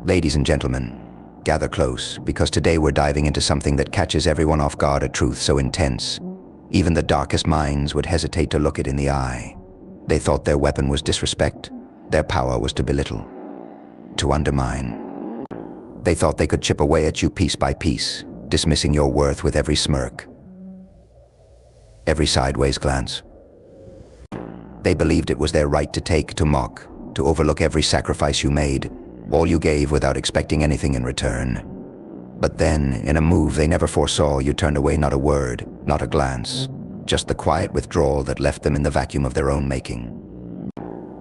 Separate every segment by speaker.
Speaker 1: Ladies and gentlemen, gather close, because today we're diving into something that catches everyone off guard, a truth so intense, even the darkest minds would hesitate to look it in the eye. They thought their weapon was disrespect, their power was to belittle, to undermine. They thought they could chip away at you piece by piece, dismissing your worth with every smirk, every sideways glance. They believed it was their right to take, to mock, to overlook every sacrifice you made, all you gave without expecting anything in return. But then, in a move they never foresaw, you turned away, not a word, not a glance, just the quiet withdrawal that left them in the vacuum of their own making.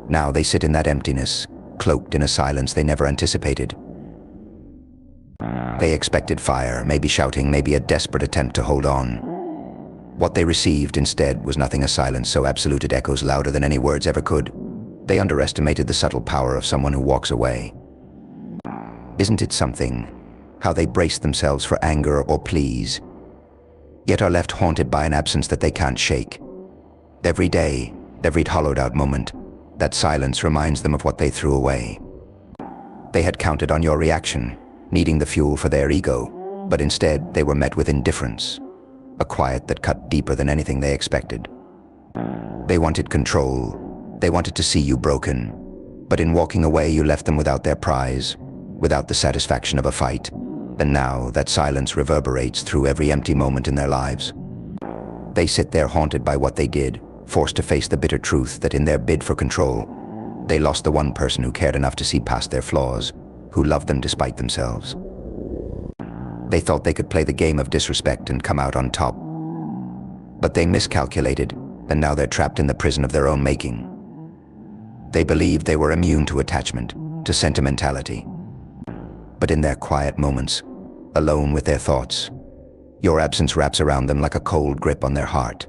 Speaker 1: Now they sit in that emptiness, cloaked in a silence they never anticipated. They expected fire, maybe shouting, maybe a desperate attempt to hold on. What they received instead was nothing, a silence so absolute it echoes louder than any words ever could. They underestimated the subtle power of someone who walks away. Isn't it something, how they brace themselves for anger or pleas, yet are left haunted by an absence that they can't shake? Every day, every hollowed-out moment, that silence reminds them of what they threw away. They had counted on your reaction, needing the fuel for their ego, but instead they were met with indifference, a quiet that cut deeper than anything they expected. They wanted control, they wanted to see you broken, but in walking away you left them without their prize, without the satisfaction of a fight. And now that silence reverberates through every empty moment in their lives. They sit there haunted by what they did, forced to face the bitter truth that in their bid for control, they lost the one person who cared enough to see past their flaws, who loved them despite themselves. They thought they could play the game of disrespect and come out on top. But they miscalculated, and now they're trapped in the prison of their own making. They believed they were immune to attachment, to sentimentality. But in their quiet moments, alone with their thoughts, your absence wraps around them like a cold grip on their heart.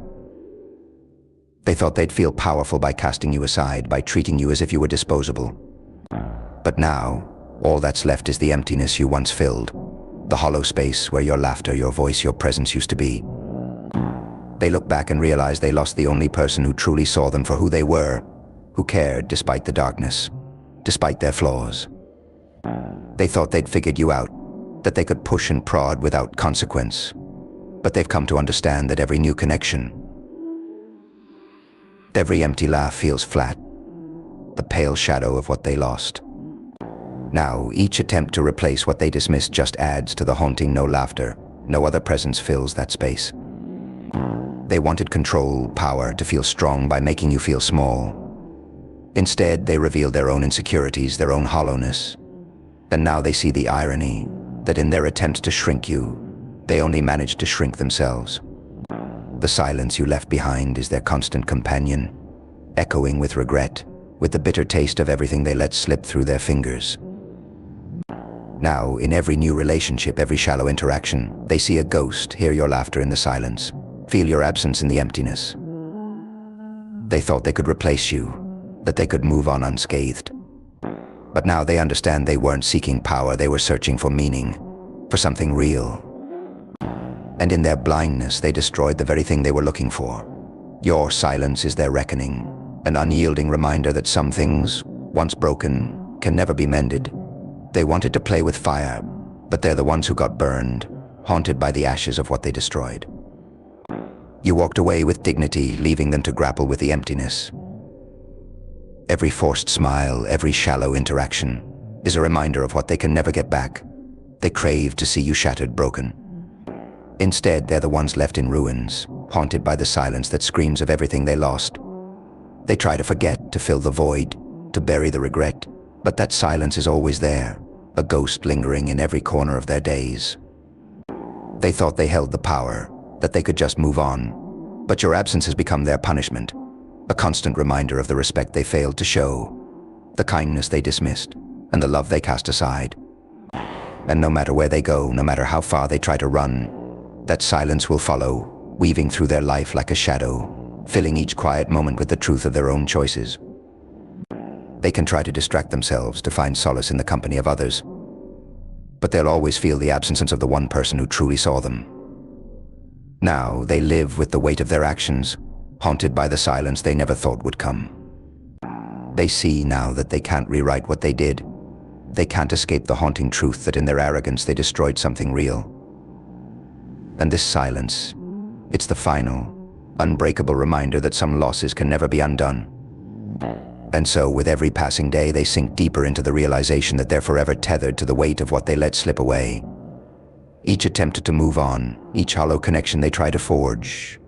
Speaker 1: They thought they'd feel powerful by casting you aside, by treating you as if you were disposable. But now, all that's left is the emptiness you once filled, the hollow space where your laughter, your voice, your presence used to be. They look back and realize they lost the only person who truly saw them for who they were, who cared despite the darkness, despite their flaws. They thought they'd figured you out, that they could push and prod without consequence. But they've come to understand that every new connection, every empty laugh feels flat, the pale shadow of what they lost. Now, each attempt to replace what they dismissed just adds to the haunting. No laughter, no other presence fills that space. They wanted control, power, to feel strong by making you feel small. Instead, they revealed their own insecurities, their own hollowness. And now they see the irony, that in their attempts to shrink you, they only managed to shrink themselves. The silence you left behind is their constant companion, echoing with regret, with the bitter taste of everything they let slip through their fingers. Now, in every new relationship, every shallow interaction, they see a ghost, hear your laughter in the silence, feel your absence in the emptiness. They thought they could replace you, that they could move on unscathed. But now they understand they weren't seeking power, they were searching for meaning, for something real. And in their blindness, they destroyed the very thing they were looking for. Your silence is their reckoning, an unyielding reminder that some things, once broken, can never be mended. They wanted to play with fire, but they're the ones who got burned, haunted by the ashes of what they destroyed. You walked away with dignity, leaving them to grapple with the emptiness. Every forced smile, every shallow interaction, is a reminder of what they can never get back. They crave to see you shattered, broken. Instead, they're the ones left in ruins, haunted by the silence that screams of everything they lost. They try to forget, to fill the void, to bury the regret, but that silence is always there, a ghost lingering in every corner of their days. They thought they held the power, that they could just move on, but your absence has become their punishment. A constant reminder of the respect they failed to show, the kindness they dismissed, and the love they cast aside. And no matter where they go, no matter how far they try to run, that silence will follow, weaving through their life like a shadow, filling each quiet moment with the truth of their own choices. They can try to distract themselves, to find solace in the company of others, but they'll always feel the absence of the one person who truly saw them. Now they live with the weight of their actions, haunted by the silence they never thought would come. They see now that they can't rewrite what they did. they can't escape the haunting truth that in their arrogance they destroyed something real. And this silence, it's the final, unbreakable reminder that some losses can never be undone. And so, with every passing day, they sink deeper into the realization that they're forever tethered to the weight of what they let slip away. Each attempt to move on, each hollow connection they try to forge,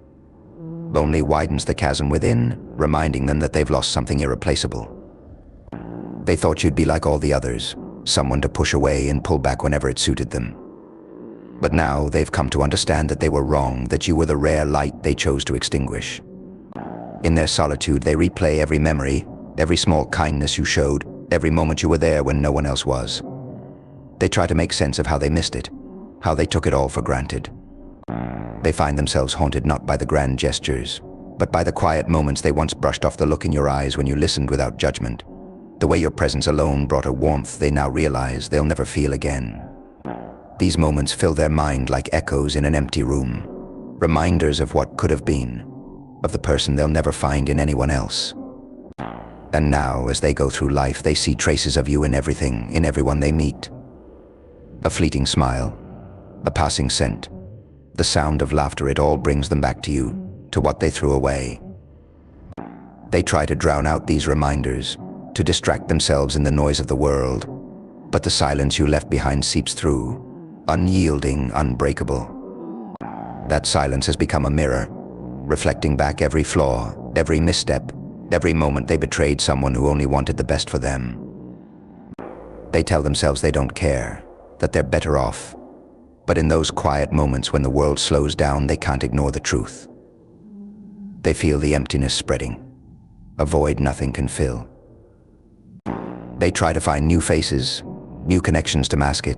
Speaker 1: only widens the chasm within, reminding them that they've lost something irreplaceable. They thought you'd be like all the others, someone to push away and pull back whenever it suited them. But now they've come to understand that they were wrong, that you were the rare light they chose to extinguish. In their solitude, they replay every memory, every small kindness you showed, every moment you were there when no one else was. They try to make sense of how they missed it, how they took it all for granted. They find themselves haunted not by the grand gestures, but by the quiet moments they once brushed off, the look in your eyes when you listened without judgment. The way your presence alone brought a warmth they now realize they'll never feel again. These moments fill their mind like echoes in an empty room, reminders of what could have been, of the person they'll never find in anyone else. And now, as they go through life, they see traces of you in everything, in everyone they meet. A fleeting smile, a passing scent, the sound of laughter, it all brings them back to you, to what they threw away. They try to drown out these reminders, to distract themselves in the noise of the world, but the silence you left behind seeps through, unyielding, unbreakable. That silence has become a mirror, reflecting back every flaw, every misstep, every moment they betrayed someone who only wanted the best for them. They tell themselves they don't care, that they're better off. But in those quiet moments when the world slows down, they can't ignore the truth. They feel the emptiness spreading, a void nothing can fill. They try to find new faces, new connections to mask it,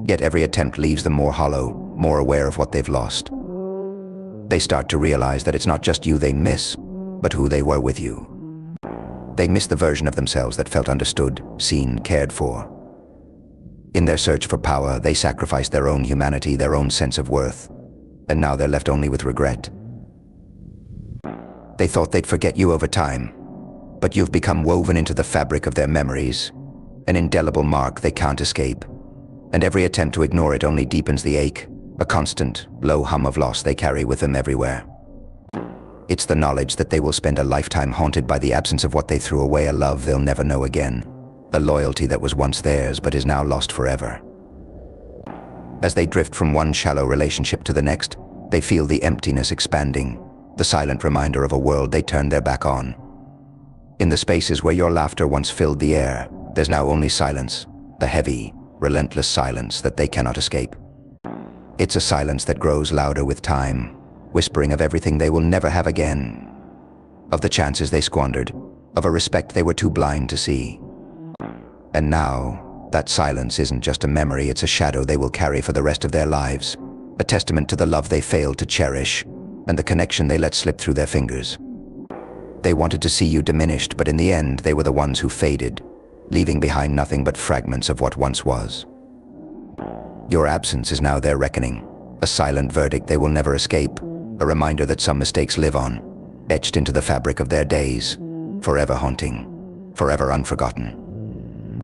Speaker 1: yet every attempt leaves them more hollow, more aware of what they've lost. They start to realize that it's not just you they miss, but who they were with you. They miss the version of themselves that felt understood, seen, cared for. In their search for power, they sacrificed their own humanity, their own sense of worth, and now they're left only with regret. They thought they'd forget you over time, but you've become woven into the fabric of their memories, an indelible mark they can't escape, and every attempt to ignore it only deepens the ache, a constant, low hum of loss they carry with them everywhere. It's the knowledge that they will spend a lifetime haunted by the absence of what they threw away, a love they'll never know again, a loyalty that was once theirs but is now lost forever. As they drift from one shallow relationship to the next, they feel the emptiness expanding, the silent reminder of a world they turned their back on. In the spaces where your laughter once filled the air, there's now only silence, the heavy, relentless silence that they cannot escape. It's a silence that grows louder with time, whispering of everything they will never have again, of the chances they squandered, of a respect they were too blind to see. And now, that silence isn't just a memory, it's a shadow they will carry for the rest of their lives, a testament to the love they failed to cherish, and the connection they let slip through their fingers. They wanted to see you diminished, but in the end, they were the ones who faded, leaving behind nothing but fragments of what once was. Your absence is now their reckoning, a silent verdict they will never escape, a reminder that some mistakes live on, etched into the fabric of their days, forever haunting, forever unforgotten.